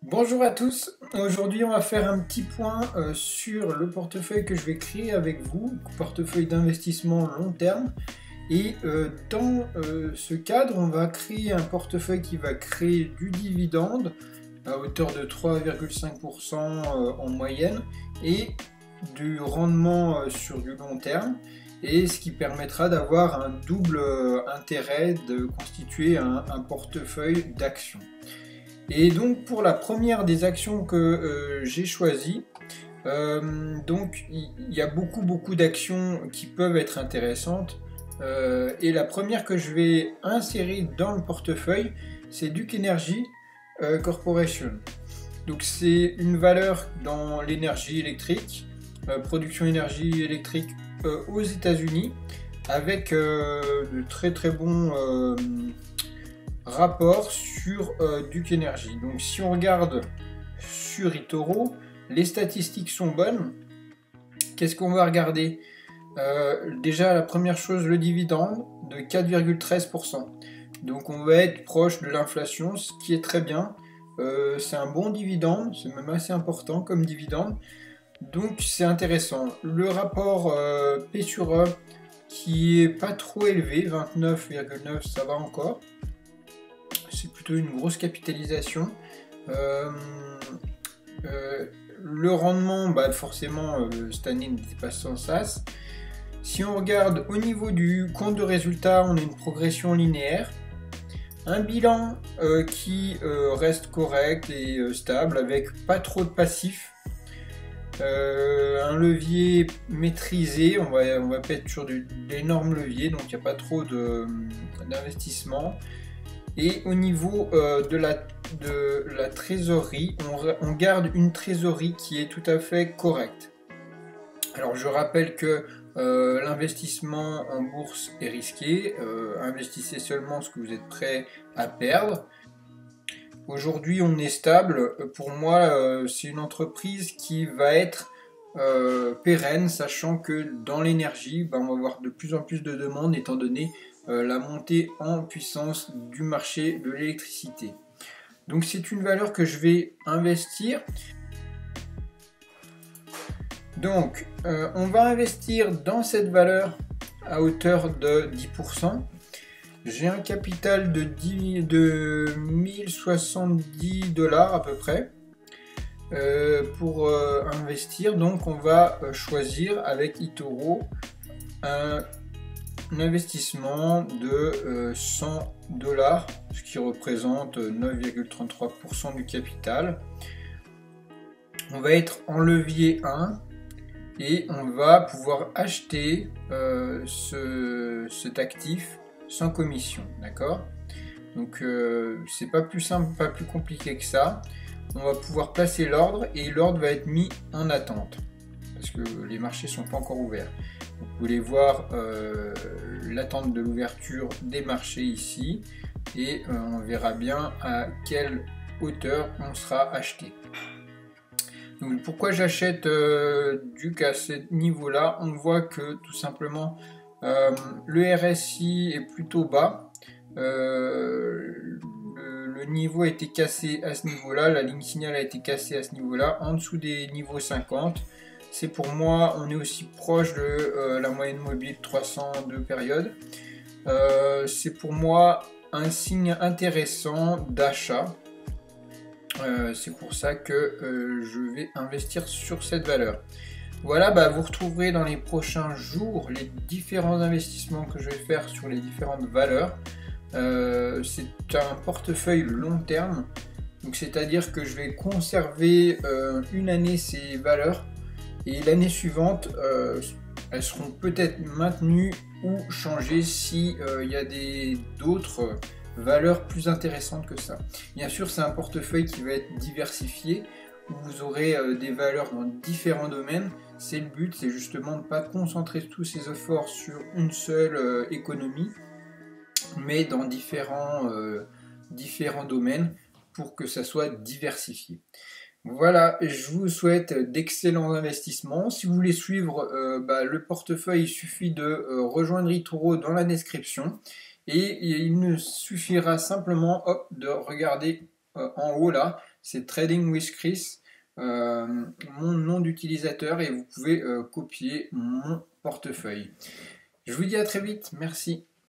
Bonjour à tous, aujourd'hui on va faire un petit point sur le portefeuille que je vais créer avec vous, portefeuille d'investissement long terme. Et dans ce cadre, on va créer un portefeuille qui va créer du dividende à hauteur de 3,5% en moyenne et du rendement sur du long terme, et ce qui permettra d'avoir un double intérêt de constituer un portefeuille d'actions. Et donc pour la première des actions que j'ai choisies, donc il y a beaucoup d'actions qui peuvent être intéressantes. Et la première que je vais insérer dans le portefeuille, c'est Duke Energy Corporation. Donc c'est une valeur dans l'énergie électrique, production d'énergie électrique aux États-Unis, avec de très bons rapport sur Duke Energy. Donc si on regarde sur eToro, les statistiques sont bonnes. Qu'est-ce qu'on va regarder? Déjà la première chose, le dividende de 4,13%. Donc on va être proche de l'inflation, ce qui est très bien. C'est un bon dividende, c'est même assez important comme dividende. Donc c'est intéressant. Le rapport P sur E qui est pas trop élevé, 29,9, ça va encore. C'est plutôt une grosse capitalisation. Le rendement, forcément, cette année n'était pas sans sas. Si on regarde au niveau du compte de résultat, on a une progression linéaire. Un bilan qui reste correct et stable, avec pas trop de passifs. Un levier maîtrisé, on va pas être sur d'énormes leviers, donc il n'y a pas trop d'investissement. Et au niveau de la trésorerie, on garde une trésorerie qui est tout à fait correcte. Alors je rappelle que l'investissement en bourse est risqué, investissez seulement ce que vous êtes prêt à perdre. Aujourd'hui on est stable, pour moi c'est une entreprise qui va être pérenne, sachant que dans l'énergie, on va avoir de plus en plus de demandes étant donné la montée en puissance du marché de l'électricité. Donc c'est une valeur que je vais investir. Donc on va investir dans cette valeur à hauteur de 10%. J'ai un capital de 1070 dollars à peu près pour investir. Donc on va choisir avec eToro un investissement de 100 dollars, ce qui représente 9,33% du capital. On va être en levier 1 et on va pouvoir acheter cet actif sans commission, d'accord? Donc c'est pas plus simple, pas plus compliqué que ça. On va pouvoir placer l'ordre et l'ordre va être mis en attente parce que les marchés sont pas encore ouverts. Vous pouvez voir l'attente de l'ouverture des marchés ici et on verra bien à quelle hauteur on sera acheté. Donc pourquoi j'achète Duke à ce niveau-là? On voit que tout simplement le RSI est plutôt bas. Le niveau a été cassé à ce niveau-là, la ligne signal a été cassée à ce niveau-là, en dessous des niveaux 50. C'est pour moi, on est aussi proche de la moyenne mobile 302 périodes. C'est pour moi un signe intéressant d'achat. C'est pour ça que je vais investir sur cette valeur. Voilà, vous retrouverez dans les prochains jours les différents investissements que je vais faire sur les différentes valeurs. C'est un portefeuille long terme, donc c'est-à-dire que je vais conserver une année ces valeurs et l'année suivante elles seront peut-être maintenues ou changées si il y a d'autres valeurs plus intéressantes que ça. Bien sûr, c'est un portefeuille qui va être diversifié, où vous aurez des valeurs dans différents domaines. C'est le but, c'est justement de ne pas concentrer tous ses efforts sur une seule économie, mais dans différents domaines pour que ça soit diversifié. Voilà, je vous souhaite d'excellents investissements. Si vous voulez suivre le portefeuille, il suffit de rejoindre eToro dans la description. Et il ne suffira simplement de regarder en haut là, c'est Trading with Chris, mon nom d'utilisateur, et vous pouvez copier mon portefeuille. Je vous dis à très vite, merci.